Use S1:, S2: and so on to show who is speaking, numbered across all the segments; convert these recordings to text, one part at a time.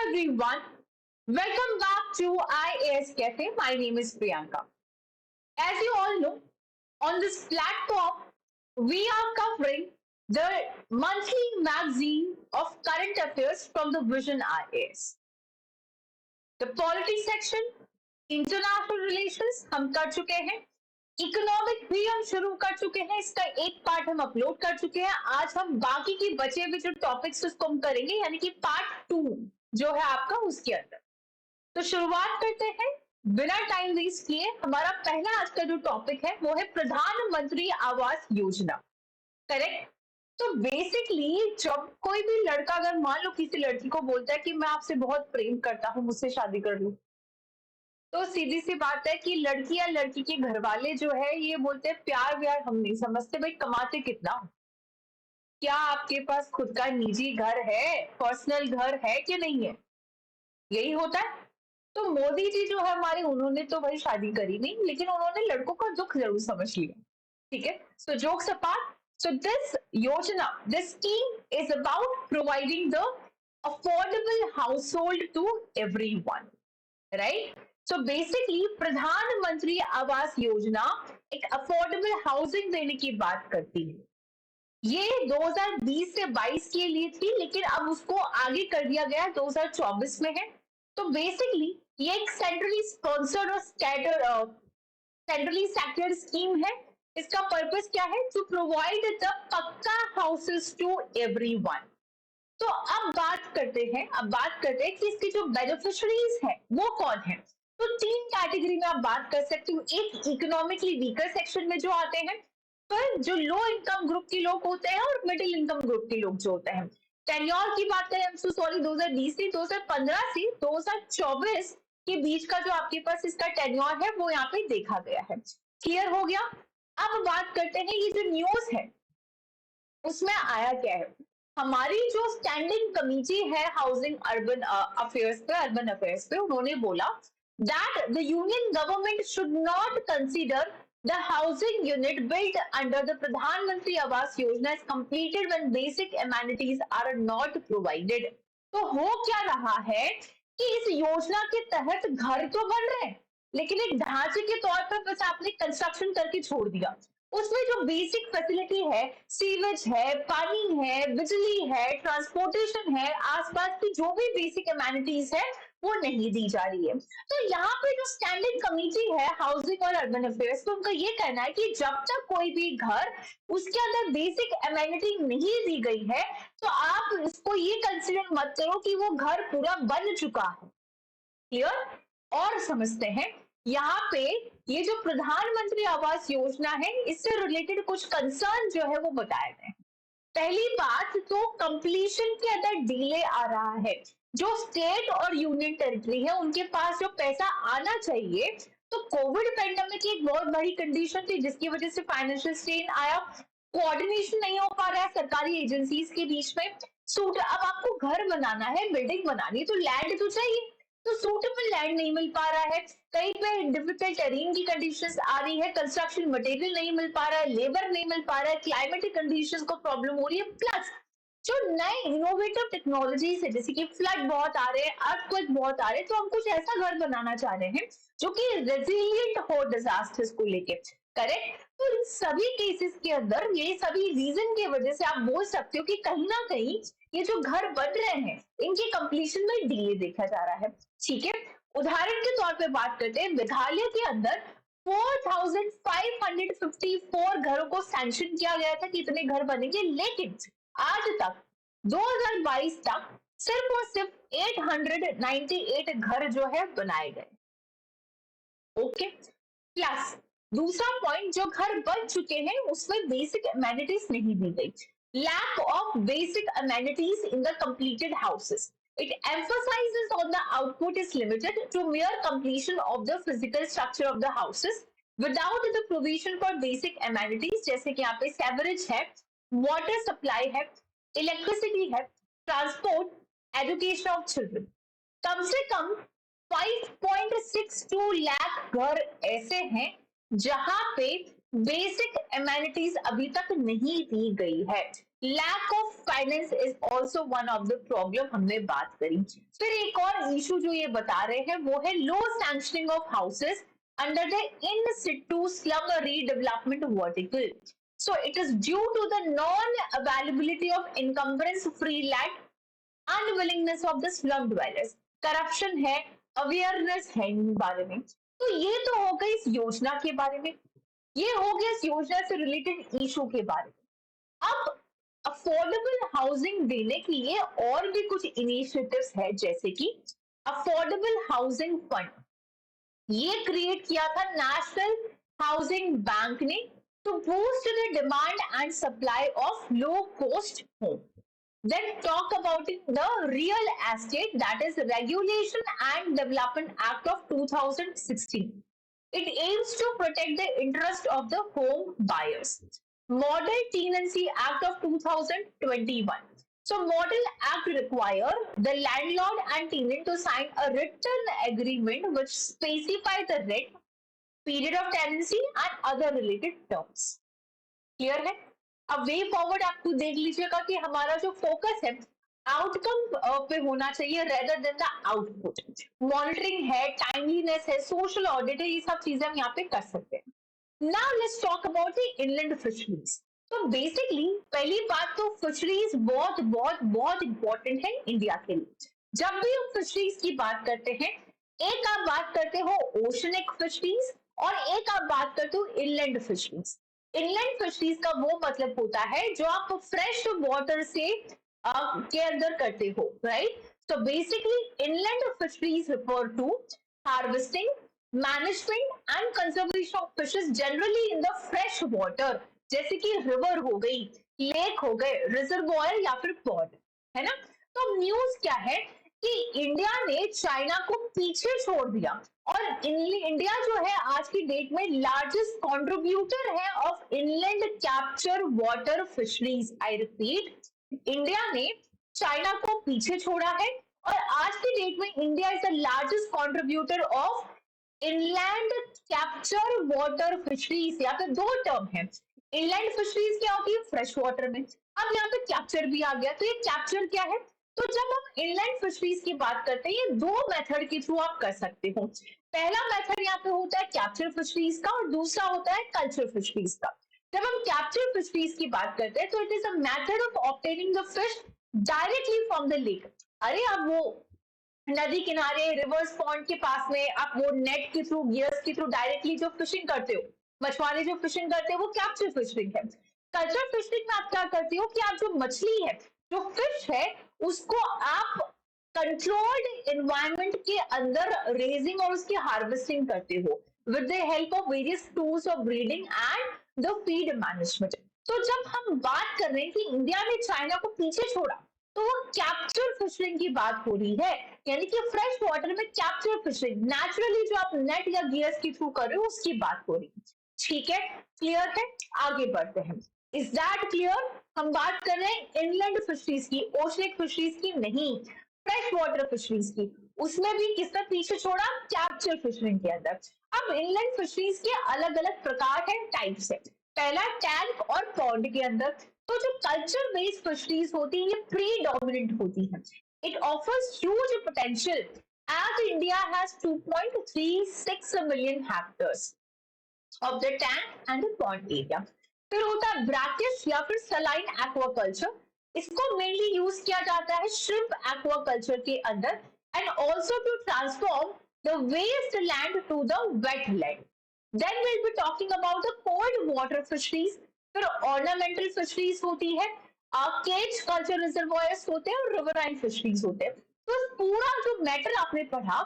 S1: everyone. Welcome back to IAS Cafe. My name is Priyanka. As you all know, on this platform, we are covering the monthly magazine of current affairs from the Vision IAS. The politics section, international relations हम कर चुके हैं, economic भी हम शुरू कर चुके हैं, इसका एक पार्ट हम अपलोड कर चुके हैं. आज हम बाकी के बचे हुए जो टॉपिक्स उसको हम करेंगे, यानी कि पार्ट 2 जो है आपका उसके अंदर. तो शुरुआत करते हैं बिना टाइम वेस्ट किए. हमारा पहला आज का जो टॉपिक है वो है प्रधानमंत्री आवास योजना. करेक्ट. तो बेसिकली जब कोई भी लड़का अगर मान लो किसी लड़की को बोलता है कि मैं आपसे बहुत प्रेम करता हूँ, मुझसे शादी कर लो, तो सीधी सी बात है कि लड़की या लड़की के घर वाले जो है ये बोलते हैं प्यार व्यार हम नहीं समझते. भाई कमाते कितना हो? क्या आपके पास खुद का निजी घर है, पर्सनल घर है कि नहीं है? यही होता है. तो मोदी जी जो है हमारे, उन्होंने तो भाई शादी करी नहीं, लेकिन उन्होंने लड़कों का दुख जरूर समझ लिया. ठीक है. So jokes apart, so this yojana, this scheme is about providing the affordable household to everyone, right. So basically Pradhan Mantri Awas योजना एक अफोर्डेबल हाउसिंग देने की बात करती है. ये 2020 से 22 के लिए थी, लेकिन अब उसको आगे कर दिया गया 2024 में है. तो बेसिकली ये एक सेंट्रली स्पॉन्सर्ड और सेंट्रली सेक्टर्ड स्कीम है. इसका पर्पस क्या है? टू प्रोवाइड द पक्का हाउसेस टू एवरीवन. तो अब बात करते हैं कि इसके जो बेनिफिशरीज हैं वो कौन है. तो 3 कैटेगरी में आप बात कर सकते हो. एक इकोनॉमिकली वीकर सेक्शन में जो आते हैं, फिर जो लो इनकम ग्रुप के लोग होते हैं और मिडिल इनकम ग्रुप के लोग जो होते हैं. टेन्योर की बात करें, सॉरी 2020 से 2015 से 2024 के बीच का जो आपके पास इसका टेन्योर है वो यहाँ पे देखा गया है. क्लियर हो गया. अब बात करते हैं ये जो न्यूज है उसमें आया क्या है. हमारी जो स्टैंडिंग कमेटी है हाउसिंग अर्बन अफेयर्स पे, उन्होंने बोला that the union government should not consider the housing unit built under the Pradhan Mantri Awas Yojana is completed when basic amenities are not provided. तो हो क्या रहा है कि इस योजना के तहत घर तो बन रहे हैं, लेकिन एक ढांचे के तौर पर बस आपने कंस्ट्रक्शन करके छोड़ दिया. उसमें जो बेसिक फैसिलिटी है, सीवेज है, पानी है, बिजली है, ट्रांसपोर्टेशन है, आसपास की जो भी बेसिक एमेनिटीज है वो नहीं दी जा रही है. तो यहाँ पे जो स्टैंडिंग कमेटी है हाउसिंग और अर्बन अफेयर्स, तो उनका ये कहना है कि जब तक कोई भी घर उसके अंदर बेसिक एमेनिटी नहीं दी गई है, तो आप इसको ये कंसिडर मत करो कि वो घर पूरा बन चुका है. क्लियर. और समझते हैं यहाँ पे ये जो प्रधानमंत्री आवास योजना है इससे रिलेटेड कुछ कंसर्न जो है वो बताए गए हैं. पहली बात तो कंप्लीशन के अंदर डिले आ रहा है. जो स्टेट और यूनियन टेरिटरी है उनके पास जो पैसा आना चाहिए, तो कोविड पेंडेमिक की एक बहुत बड़ी कंडीशन थी जिसकी वजह से फाइनेंशियल स्ट्रेन आया. कोऑर्डिनेशन नहीं हो पा रहा है सरकारी एजेंसीज के बीच में. सूट अब आपको घर बनाना है, बिल्डिंग बनानी है, तो लैंड तो चाहिए, तो सूटेबल लैंड नहीं मिल पा रहा है. कहीं पे डिफिकल्ट टेरेन की कंडीशंस आ रही है, कंस्ट्रक्शन मटेरियल नहीं मिल पा रहा है, लेबर नहीं मिल पा रहा है, क्लाइमेटिक कंडीशंस को प्रॉब्लम हो रही है. प्लस जो नए इनोवेटिव टेक्नोलॉजीज है, जैसे कि फ्लड बहुत आ रहे हैं, अर्थक्वेक बहुत आ रहे हैं, तो हम कुछ ऐसा घर बनाना चाह रहे हैं जो कि रेजिलिएंट हो डिजास्टर्स को लेके. करेक्ट. तो इन सभी केसेस के अंदर ये सभी रीजन की वजह से आप बोल सकते हो कि कहीं ना कहीं ये जो घर बन रहे हैं इनकी कंप्लीशन में डिले देखा जा रहा है. ठीक है. उदाहरण के तौर पे बात करते हैं, मेघालय के अंदर 4554 घरों को सैंक्शन किया गया था कि इतने घर बनेंगे, लेकिन आज तक 2022 तक सिर्फ और सिर्फ 898 घर जो है बनाए गए. ओके. प्लस दूसरा पॉइंट, जो घर बन चुके हैं उसमें बेसिक एमेनिटीज नहीं दी गई. Lack of basic amenities in the completed houses. It emphasizes on the output is limited to mere completion of the physical structure of the houses without the provision for basic amenities, जैसे कि यहाँ पे sewerage है, water supply है, electricity है, transport, education of children. कम से कम 5.62 लाख घर ऐसे हैं जहां पे बेसिक एमेनिटीज अभी तक नहीं दी गई है. Lack of finance is also one of the problem, हमने बात करी। फिर एक और इशू जो ये बता रहे हैं वो है low sanctioning of houses under the in situ slum redevelopment vertical. So it is due to the non-availability of encumbrance-free land, unwillingness of the slum dwellers, corruption है, अवेयरनेस है इन बारे में। तो ये तो हो गई इस योजना के बारे में, ये हो गया इस योजना से रिलेटेड इशू के बारे में। अब अफोर्डेबल हाउसिंग देने के लिए और भी कुछ इनिशिएटिव्स है, जैसे कि अफोर्डेबल हाउसिंग फंड, ये क्रिएट किया था नेशनल हाउसिंग बैंक ने to boost the demand and supply of low cost home. Then talk about the Real Estate, that is Regulation and Development Act of 2016. It aims to protect the interest of the home buyers. Model Tenancy Act of 2021. So Model Act require the landlord and tenant to sign a written agreement which specify the rent, period of tenancy and other related terms. Clear है? अब way forward आप खुद देख लीजिएगा कि हमारा जो focus है आउटकम पे होना चाहिए rather than the output. Monitoring है, टाइमलीनेस है, सोशल ऑडिट है, ये सब चीजें हम यहाँ पे कर सकते हैं। Now let's talk about the inland fisheries. तो बेसिकली पहली बात तो फिशरीज बहुत बहुत बहुत इंपॉर्टेंट है इंडिया के लिए। जब भी हम फिशरीज की बात करते हैं, एक आप बात करते हो ओशनिक फिशरीज और एक आप बात करते हो इनलैंड फिशरीज। इनलैंड फिशरीज का वो मतलब होता है जो आप फ्रेश वाटर से के अंदर करते हो, राइट? तो basically inland fisheries refer to harvesting, management and conservation of fishes generally in the fresh water, जैसे कि रिवर हो गई, लेक हो गए, रिजर्वॉयर या फिर पॉन्ड, है ना? तो न्यूज क्या है कि इंडिया ने चाइना को पीछे छोड़ दिया और इंडिया जो है आज की डेट में लार्जेस्ट कंट्रीब्यूटर है of inland capture water fisheries. I repeat, India ने चाइना को पीछे छोड़ा है और आज की डेट में India is the largest contributor of inland capture water fisheries. यहाँ पे दो टर्म है, इनलैंड फिशरीज क्या होती है फ्रेश वाटर में, अब यहाँ पे कैप्चर भी आ गया। तो ये कैप्चर क्या है? तो जब हम इनलैंड फिशरीज की बात करते हैं, ये दो मेथड के थ्रू आप कर सकते हो। पहला मेथड यहाँ पे होता है कैप्चर फिशरीज का और दूसरा होता है कल्चर फिशरीज का। जब हम कैप्चर फिशरीज की बात करते हैं तो it is a method of obtaining the fish directly from the lake. अरे आप वो नदी किनारे, रिवर्स पॉन्ड के पास में आप वो नेट के थ्रू, गियर्स के थ्रू डायरेक्टली जो फिशिंग करते हो, मछुआरे जो फिशिंग करते हो, वो कैप्चर फिशिंग है। कल्चर फिशिंग में आप क्या करते हो कि आप जो मछली है, जो फिश है, उसको आप कंट्रोल्ड एनवायरनमेंट के अंदर रेजिंग और उसकी हार्वेस्टिंग करते हो with the help of various tools of breeding and the feed management. तो जब हम बात कर रहे हैं कि इंडिया ने चाइना को पीछे छोड़ा, तो वो कैप्चर फिशिंग की बात हो रही है, यानी कि फ्रेश वाटर में कैप्चर फिशिंग नेचुरली जो आप नेट या गियर्स के थ्रू कर रहे हो उसकी बात हो रही है। ठीक है, क्लियर है? आगे बढ़ते हैं। Is that clear? हम बात कर रहे हैं इनलैंड फिशरीज की, ओशनिक फिशरीज की नहीं, फ्रेश वाटर फिशरीज की। उसमें भी किसने पीछे छोड़ा? कैप्चर फिशरिंग के अंदर। अब इनलैंड फिशरीज के अलग अलग प्रकार है, टाइप्स है। पहला टैंक और पॉन्ड के अंदर। तो जो कल्चर बेस्ड फिशरीज होती है ये प्रीडोमिनेंट होती है। It offers huge potential as India has 2.36 million hectares of the tank and the pond area. फिर होता है ब्रैकिश या फिर सलाइन एक्वाकल्चर। इसको मेनली यूज किया जाता है श्रिम्प एक्वाकल्चर के अंदर and also to transform the waste land to the wet land. Then we'll be talking about the cold water fisheries. फिर ornamental fisheries होती है, केज कल्चर रिजर्वॉयर्स होते हैं और रिवराइन फिशरीज होते हैं। तो पूरा जो मैटर आपने पढ़ा,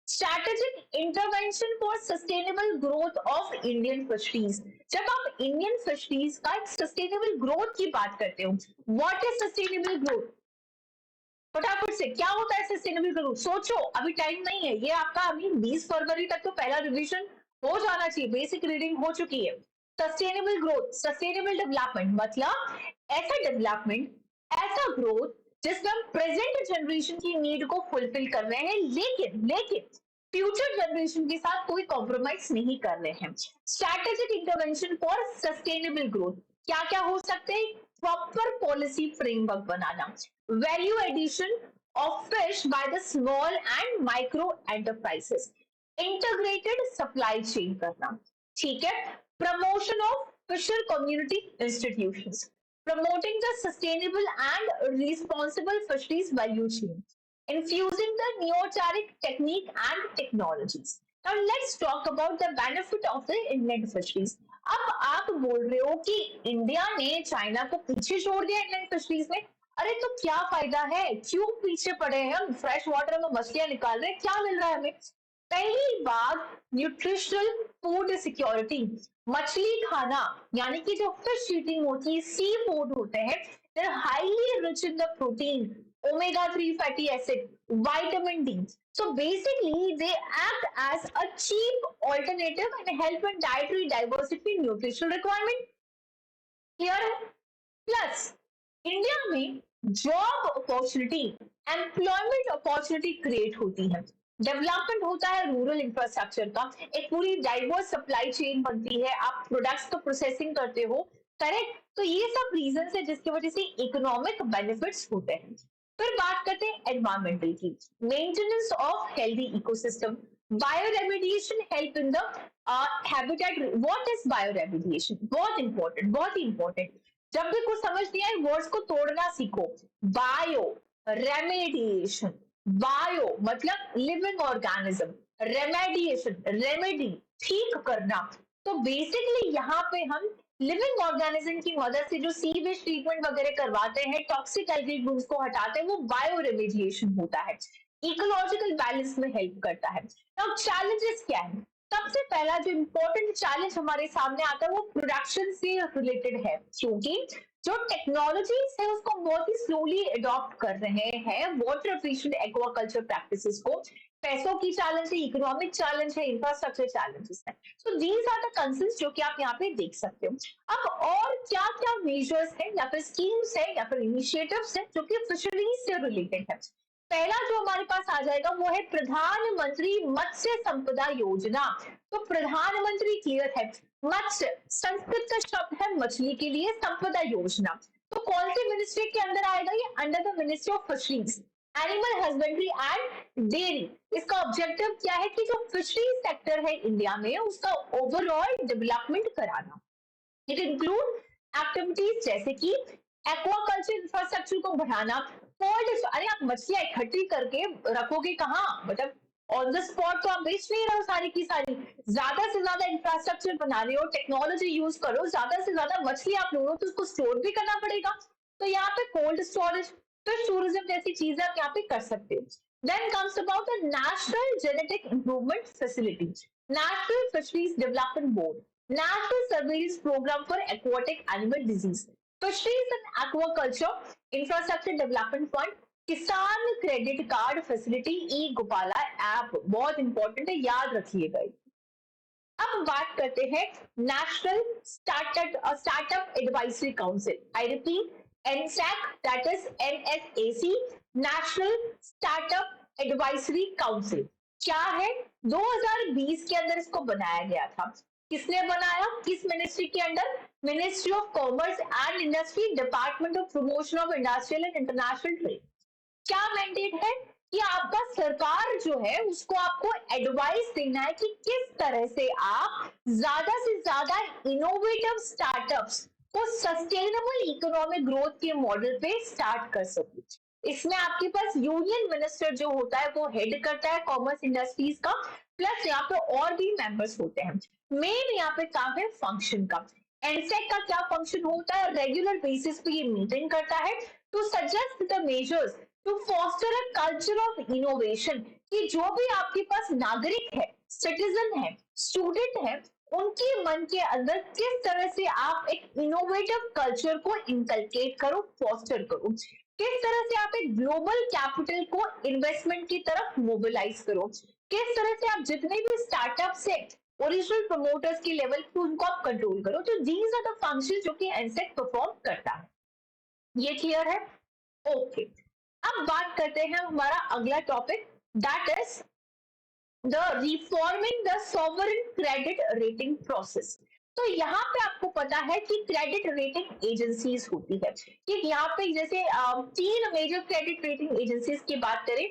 S1: strategic intervention for sustainable growth of Indian fisheries. जब आप इंडियन फिशरीज का सस्टेनेबल ग्रोथ की बात करते हो, व्हाट इज सस्टेनेबल ग्रोथ? फटाफट से क्या होता है सस्टेनेबल ग्रोथ? सोचो, अभी टाइम नहीं है, ये आपका अभी 20 फरवरी तक तो पहला रिवीजन हो जाना चाहिए, बेसिक रीडिंग हो चुकी है। सस्टेनेबल ग्रोथ, सस्टेनेबल डेवलपमेंट मतलब ऐसा डेवलपमेंट, ऐसा ग्रोथ जिसमें हम प्रेजेंट जनरेशन की नीड को फुलफिल कर रहे हैं, लेकिन लेकिन फ्यूचर जनरेशन के साथ कोई कॉम्प्रोमाइज नहीं कर रहे हैं। Strategic intervention for sustainable growth क्या क्या हो सकते हैं? प्रॉपर पॉलिसी फ्रेमवर्क बनाना, value addition of fish by the small and micro enterprises, integrated supply chain करना, ठीक है, promotion of fisher community institutions, promoting the sustainable and responsible fisheries value chain, infusing the neoteric technique and technologies. Now let's talk about the benefit of the inland fisheries. अब आप बोल रहे हो कि India ने चाइना को पीछे छोड़ दिया इंडियन फिशरीज में, अरे तो क्या फायदा है, क्यों पीछे पड़े हैं हम, फ्रेश वाटर में मछलियां निकाल रहे हैं, क्या मिल रहा है हमें? पहली बात, न्यूट्रिशनल फूड सिक्योरिटी, मछली खाना यानी कि जो फिश ईटिंग होती है, सी फूड होते हैं, they're highly rich in the protein, omega-3 fatty acid, vitamin D. So basically, they act as a cheap alternative and help in dietary diversity and nutritional requirement. Clear है? Plus, India में job opportunity, employment opportunity create होती है, development होता है rural infrastructure का, एक पूरी diverse supply chain बनती है, आप प्रोडक्ट्स को प्रोसेसिंग करते हो, करेक्ट? तो ये सब रीजन है जिसकी वजह से इकोनॉमिक बेनिफिट्स होते हैं। फिर बात करते हैं एनवायरमेंटल की, maintenance of healthy ecosystem, bioremediation help in the habitat. What is bioremediation? बहुत इंपॉर्टेंट, बहुत ही इंपॉर्टेंट। जब भी कुछ समझ नहीं आए, वर्ड्स को तोड़ना सीखो। बायो रेमेडिएशन, बायो मतलब लिविंग ऑर्गेनिज्म, रेमेडिएशन रेमेडी, ठीक करना। तो बेसिकली यहाँ पे हम लिविंग ऑर्गेनिज्म की मदद से जो सीवेज ट्रीटमेंट वगैरह करवाते हैं, टॉक्सिक एल्गी ग्रुप्स को हटाते हैं, वो बायो रेमेडिएशन होता है, इकोलॉजिकल बैलेंस में हेल्प करता है। नाउ चैलेंजेस क्या है? सबसे पहला जो इंपॉर्टेंट चैलेंज हमारे सामने आता है वो प्रोडक्शन से रिलेटेड है, क्योंकि जो टेक्नोलॉजीज है उसको बहुत ही स्लोली अडॉप्ट कर रहे हैं वाटर एफिशिएंट एक्वाकल्चर प्रैक्टिसेस को। पैसों की चैलेंज है, इकोनॉमिक चैलेंज है, इंफ्रास्ट्रक्चर चैलेंजेस है। So these are the concerns जो कि आप यहाँ पे देख सकते हो। अब और क्या क्या मेजर्स है या फिर स्कीम्स है या फिर इनिशिएटिव्स है जो कि फिशरीज से रिलेटेड है? पहला जो हमारे पास आ जाएगा वो है प्रधानमंत्री मत्स्य संपदा योजना। तो प्रधानमंत्री क्लियर है, मत्स्य संस्कृत का शब्द है मछली के लिए, संपदा योजना तो कौन सी मिनिस्ट्री के अंदर आएगा? ये under the ministry of fisheries, animal husbandry and dairy. इसका ऑब्जेक्टिव क्या है कि जो फिशरी सेक्टर है इंडिया में उसका ओवरऑल डेवलपमेंट कराना। इट इंक्लूड एक्टिविटीज जैसे कि एक्वाकल्चर इंफ्रास्ट्रक्चर को बढ़ाना, कोल्ड, अरे आप मछलियां इकट्ठी करके रखोगे कहाँ, मतलब ऑन द स्पॉट तो आप बेच नहीं रहे हो सारी की सारी, ज्यादा से ज्यादा इंफ्रास्ट्रक्चर बना रहे हो, टेक्नोलॉजी यूज करो, ज्यादा से ज्यादा मछली आप लो तो उसको स्टोर भी करना पड़ेगा। तो यहाँ पे कोल्ड स्टोरेज, फिश टूरिज्म जैसी चीजें आप यहाँ पे कर सकते हो। Then comes about the National Genetic Improvement Facility, National Fisheries Development Board, National Surveillance Program for Aquatic Animal Disease, Fisheries and Aquaculture Infrastructure Development Fund, किसान क्रेडिट कार्ड फैसिलिटी, ई Gopala app, बहुत इंपॉर्टेंट है, याद रखिएगा। अब बात करते हैं national startup advisory council, I repeat NSAC, that is NSAC, national startup advisory council. क्या है? 2020 के अंदर इसको बनाया गया था। किसने बनाया? किस मिनिस्ट्री के under? Ministry of commerce and industry, department of promotion of industrial and international trade. क्या मैंडेट है कि आपका सरकार जो है उसको आपको एडवाइस देना है कि किस तरह से आप ज्यादा से ज्यादा इनोवेटिव स्टार्टअप्स को सस्टेनेबल इकोनॉमिक ग्रोथ के मॉडल पे स्टार्ट कर सके। इसमें आपके पास यूनियन मिनिस्टर जो होता है वो हेड करता है कॉमर्स इंडस्ट्रीज का, प्लस यहाँ पे और भी मेंबर्स होते हैं। मेन यहाँ पे काम है फंक्शन का। एनसेक का क्या फंक्शन होता है? रेगुलर बेसिस पे ये मीटिंग करता है to suggest the measures to foster a culture of innovation, कि जो भी आपके पास नागरिक है, सिटीजन है, स्टूडेंट है, उनके मन के अंदर किस तरह से आप एक इनोवेटिव कल्चर को इनकलकेट करो, फॉस्टर करो, किस तरह से आप एक ग्लोबल कैपिटल को इन्वेस्टमेंट की तरफ मोबिलाइज करो, किस तरह से आप जितने भी स्टार्टअप से ओरिजिनल प्रमोटर्स की लेवल पे उनको आप कंट्रोल करो। तो दीज आर द फंक्शन जो कि एनसेक परफॉर्म करता है। ये क्लियर है? ओके। अब बात करते हैं हमारा अगला topic, that is the reforming the sovereign credit rating process. तो यहाँ पे आपको पता है कि क्रेडिट रेटिंग एजेंसीज होती है कि यहाँ पे जैसे तीन मेजर क्रेडिट रेटिंग एजेंसीज की बात करें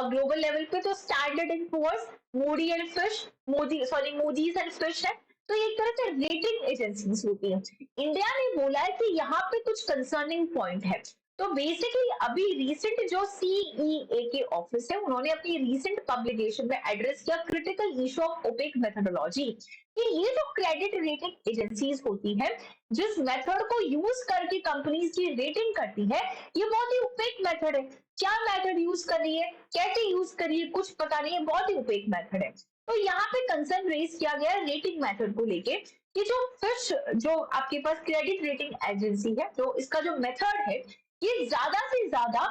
S1: ग्लोबल लेवल पे, तो Standard and Poor's, Moody and Fitch, Moody's and Fitch है। तो ये एक तरह से रेटिंग एजेंसीज होती है। इंडिया ने बोला है कि यहाँ पे कुछ कंसर्निंग पॉइंट है। तो बेसिकली अभी रिसेंट जो सीईए के ऑफिस है, उन्होंने अपनी रिसेंट पब्लिकेशन में एड्रेस किया critical issue of opaque methodology, कि ये जो क्रेडिट रेटिंग एजेंसीज होती है, जिस मेथड को यूज करके कंपनीज की रेटिंग करती है, ये बहुत ही उपेक मेथड है। क्या मेथड यूज कर रही है, कैसे यूज कर रही है, कुछ पता नहीं है, बहुत ही उपेक मेथड है। तो यहाँ पे कंसर्न रेज किया गया रेटिंग मेथड को लेके कि जो फिश, जो आपके पास क्रेडिट रेटिंग एजेंसी है, जो इसका जो मेथड है, ये ज्यादा से ज्यादा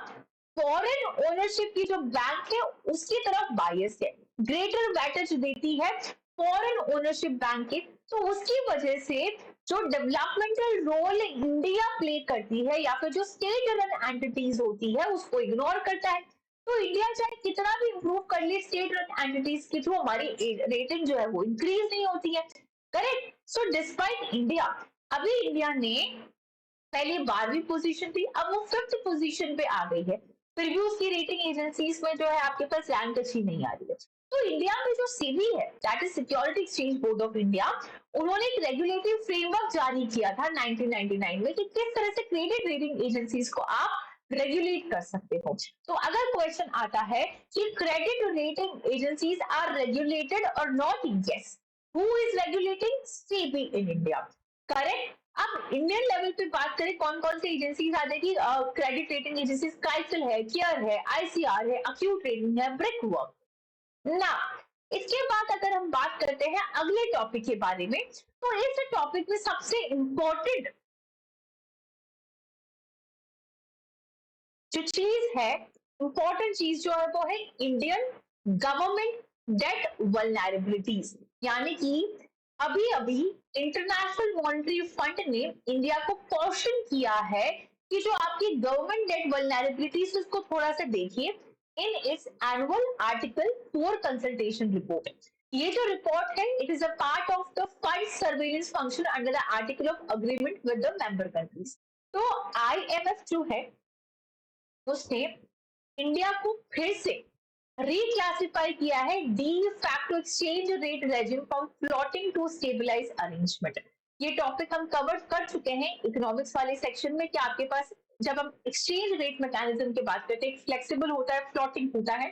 S1: फॉरेन ओनरशिप की जो बैंक है उसकी तरफ बायस है, ग्रेटर वेटेज देती है फॉरेन ओनरशिप बैंक के। तो उसकी वजह से जो डेवलपमेंटल रोल इंडिया प्ले करती है या फिर जो स्टेट रन एंटिटीज होती है उसको इग्नोर करता है। तो इंडिया चाहे कितना भी इंप्रूव कर ले स्टेट रन एंटिटीज के थ्रू, हमारी रेटिंग जो है वो इंक्रीज नहीं होती है। करेक्ट। सो डिस्पाइट इंडिया, अभी इंडिया ने पहले 12वीं पोजीशन थी, अब वो 5th पोजीशन पे आ गई है। फिर भी उसकी रेटिंग एजेंसीज में जो है आपके पास रैंक अच्छी नहीं आ रही है। तो इंडिया में जो सेबी है, that is security exchange board of India, उन्होंने एक रेगुलेटरी फ्रेमवर्क जारी किया था 1999 में कि किस तरह से क्रेडिट रेटिंग एजेंसीज को आप रेगुलेट कर सकते हो। तो अगर क्वेश्चन आता है कि credit rating agencies are regulated और not, yes, who is regulating? SEBI in India. Correct. अब इंडियन लेवल पे बात करें कौन कौन सी एजेंसीज आ जाएगी क्रेडिट रेटिंग एजेंसीज, काइसल है, केयर है, आईसीआर है, अक्यूट रेटिंग है, ब्रिकवर्क ना। इसके बाद अगर हम बात करते हैं अगले टॉपिक के बारे में, तो इस टॉपिक में सबसे इंपॉर्टेंट जो चीज है, इंपॉर्टेंट चीज जो है वो है इंडियन गवर्नमेंट डेट वल्नरेबिलिटीज। यानी कि अभी अभी इंटरनेशनल मॉनेटरी फंड ने इंडिया को कॉशन किया है कि जो आपकी गवर्नमेंट डेट वल्नरेबिलिटीज उसको थोड़ा सा देखिए in its annual article 4 consultation report. ये जो रिपोर्ट है, it is a part of the fund surveillance function under the article of agreement with the member countries. तो आईएमएफ जो है उसने इंडिया को फिर से रिक्लासिफाई किया है de facto exchange rate regime from floating to stabilize arrangement. ये टॉपिक हम कवर कर चुके हैं इकोनॉमिक्स वाले सेक्शन में कि आपके पास जब हम एक्सचेंज रेट मैकेनिज्म की बात करते हैं, फ्लेक्सिबल होता है, फ्लोटिंग होता है,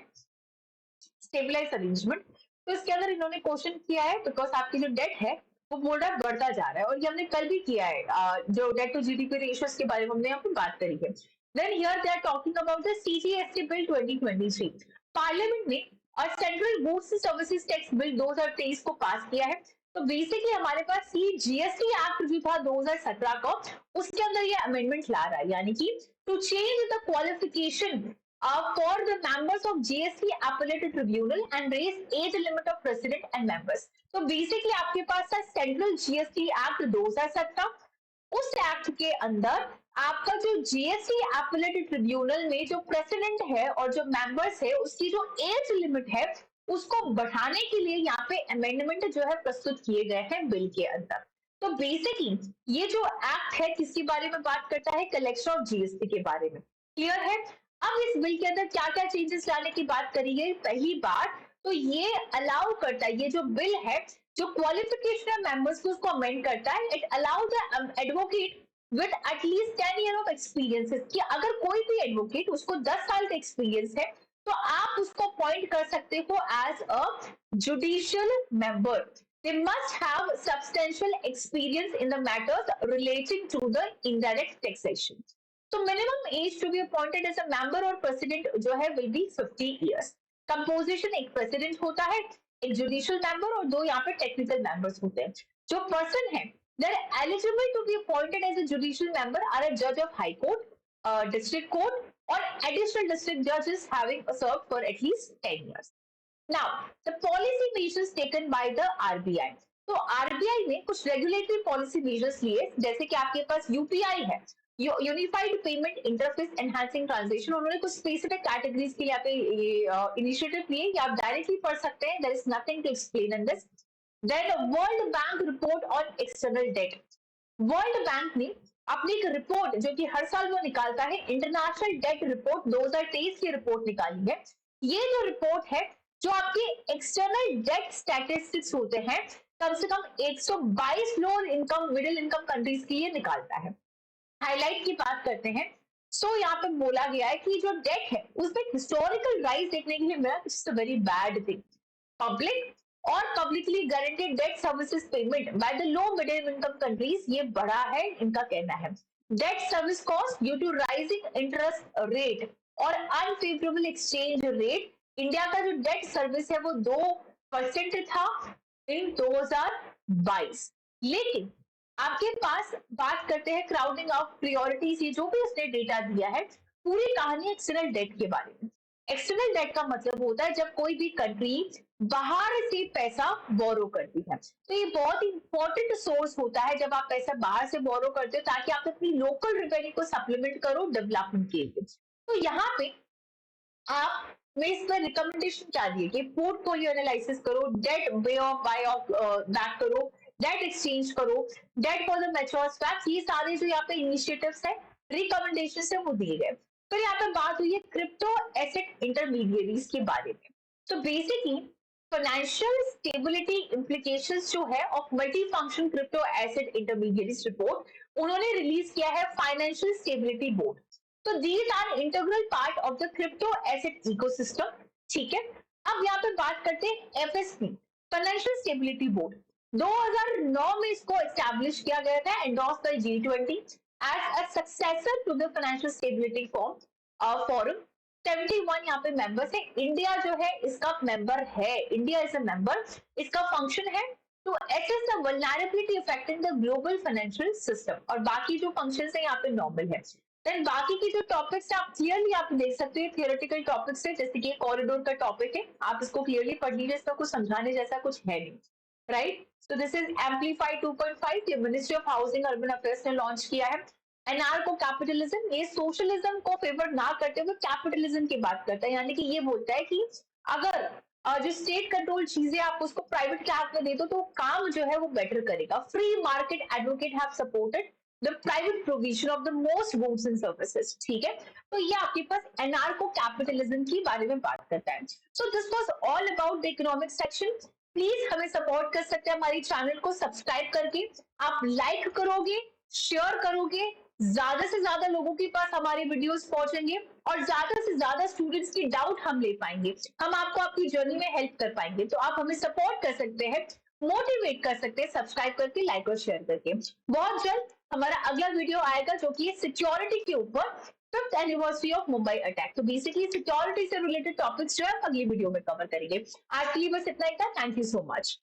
S1: स्टेबलाइज अरेंजमेंट। तो इसके अंदर इन्होंने क्वेश्चन किया है बिकॉज आपकी जो डेट है वो बोर्ड बढ़ता जा रहा है, और ये हमने कल भी किया है जो डेट टू जीडीपी रेशियोज के बारे में हमने यहाँ पे बात करी है। Then here they are talking about the CGST Bill 2023. Parliament ने और central goods services tax bill 2023 को पास किया है। तो बेसिकली हमारे पास ये जीएसटी एक्ट जो था 2017 का, उसके अंदर ये अमेंडमेंट ला रहा है, यानी कि to change the qualification for the members of GST appellate tribunal and raise age limit of president and members. तो बेसिकली आपके पास है सेंट्रल जीएसटी एक्ट 2017, उस एक्ट के अंदर आपका जो जीएसटी appellate ट्रिब्यूनल में जो प्रेसिडेंट है और जो मेंबर्स है उसकी जो एज लिमिट है उसको बढ़ाने के लिए यहाँ पे अमेंडमेंट जो है प्रस्तुत किए गए हैं बिल के अंदर। तो बेसिकली ये जो एक्ट है किसके बारे में बात करता है? कलेक्शन ऑफ जीएसटी के बारे में। क्लियर है? अब इस बिल के अंदर क्या क्या चेंजेस लाने की बात करी गई? पहली बात तो ये अलाउ करता है, ये जो बिल है जो क्वालिफिकेशन ऑफ मेंबर्स को उसको अमेंड करता है, it allow the advocate with at least 10 year of experience, कि अगर कोई भी एडवोकेट उसको 10 साल का एक्सपीरियंस है तो आप उसको अपॉइंट कर सकते हो as a judicial member. They must have substantial experience in the matters relating to the indirect taxation. So minimum age to be appointed as a member or president जो है will be 50 years. Composition एक president होता है, एक judicial member और दो यहाँ पे टेक्निकल मेंबर्स होते हैं। जो पर्सन है they're eligible to be appointed as a judicial member are a judge of high court, district court or additional district judges having served for at least 10 years. Now the policy measures taken by the RBI. तो RBI ने कुछ regulatory policy measures लिए, जैसे कि आपके पास UPI है, unified payment interface enhancing transaction. उन्होंने कुछ स्पेसिफिक कैटेगरीज के लिए यहाँ पे इनिशिएटिव लिए, या आप डायरेक्टली पढ़ सकते हैं, there is nothing to explain in this. Then World Bank report on external debt. World Bank ने अपनी एक रिपोर्ट जो कि हर साल वो निकालता है, इंटरनेशनल डेट रिपोर्ट 2023 की रिपोर्ट निकाली है। ये जो रिपोर्ट है, जो आपके एक्सटर्नल डेट स्टैटिस्टिक्स होते हैं, कम से कम 122 lower income middle income countries की ये निकालता है। हाईलाइट की बात करते हैं, सो यहाँ पे बोला गया है कि जो डेट है उसमें हिस्टोरिकल राइज देखने के लिए मिला, it's a very bad thing. Public और publicly guaranteed debt services payment by the low middle income countries ये बढ़ा है, इनका कहना है। Debt service cost due to rising interest rate और अनफेवरेबल एक्सचेंज रेट, इंडिया का जो डेट सर्विस है वो 2% था इन 2022। लेकिन आपके पास बात करते हैं क्राउडिंग ऑफ प्रियोरिटीज, ये जो भी उसने डेटा दिया है, पूरी कहानी एक्सटर्नल डेट के बारे में। एक्सटर्नल डेट का मतलब होता है जब कोई भी कंट्री बाहर से पैसा बोरो करती है, तो ये बहुत इंपॉर्टेंट सोर्स होता है जब आप पैसा बाहर से बोरो करते हो, ताकि आप अपनी लोकल रेवेन्यू को सप्लीमेंट करो डेवलपमेंट के लिए। तो यहाँ पे आप मैं इसमें रिकमेंडेशन क्या दिए कि पोर्टफोलियो एनालिसिस करो, debt waive off buy off back करो, डेट एक्सचेंज करो, debt for the mature swaps, ये सारे जो यहाँ पे इनिशिएटिव्स है, रिकमेंडेशन है, वो दिए गए। फिर यहाँ पे बात हुई है क्रिप्टो एसेट इंटरमीडिएरीज के बारे में। तो बेसिकली फाइनेंशियल स्टेबिलिटी इम्प्लीकेशंस जो है of multi function crypto asset intermediaries report उन्होंने रिलीज किया है फाइनेंशियल स्टेबिलिटी बोर्ड। तो these are integral part of the crypto asset ecosystem। ठीक है, अब यहाँ पे बात करते हैं एफएसपी, फाइनेंशियल स्टेबिलिटी बोर्ड। 2009 में इसको एस्टैब्लिश किया गया था, endorse by G20 as a successor to the financial stability forum. 71 यहाँ पे मेंबर्स है, इंडिया जो है इसका मेंबर है, इंडिया इज अ मेंबर। इसका फंक्शन है to assess the vulnerability affecting the global financial system, और बाकी जो फंक्शंस है यहाँ पे नॉर्मल है। देन बाकी की जो टॉपिक्स है आप क्लियरली आप देख सकते हैं, थियोरेटिकल टॉपिक्स है, जैसे कि कॉरिडोर का टॉपिक है, आप इसको क्लियरली पढ़ लीजिए, इसका कुछ समझाने जैसा कुछ है नहीं, right. So this is amplify 2.5, ये ministry of housing urban affairs ने लॉन्च किया है। एनआरको कैपिटलिज्म, ये सोशलिज्म को फेवर ना करते हुए कैपिटलिज्म की बात करता है, यानी कि ये बोलता है कि अगर जो स्टेट कंट्रोल चीजें आप उसको प्राइवेट के हाथ में दे दो तो काम जो है वो बेटर करेगा। Free market advocate have supported the private provision of the most goods and services. ठीक है, तो ये आपके पास एनार्को कैपिटलिज्म के बारे में बात करता है। So this was all about the economic section. Please हमें सपोर्ट कर सकते हैं हमारी चैनल को सब्सक्राइब करके, आप लाइक करोगे, शेयर करोगे, ज्यादा से ज्यादा लोगों के पास हमारे वीडियोस पहुंचेंगे और ज्यादा से ज्यादा स्टूडेंट्स की डाउट हम ले पाएंगे, हम आपको आपकी जर्नी में हेल्प कर पाएंगे। तो आप हमें सपोर्ट कर सकते हैं, मोटिवेट कर सकते हैं सब्सक्राइब करके, लाइक और शेयर करके। बहुत जल्द हमारा अगला वीडियो आएगा जो कि सिक्योरिटी के ऊपर, 5th anniversary of Mumbai attack. तो बेसिकली सिक्योरिटी से रिलेटेड टॉपिक्स जो है अगली वीडियो में कवर करेंगे। आज के लिए बस इतना ही था, थैंक यू सो मच।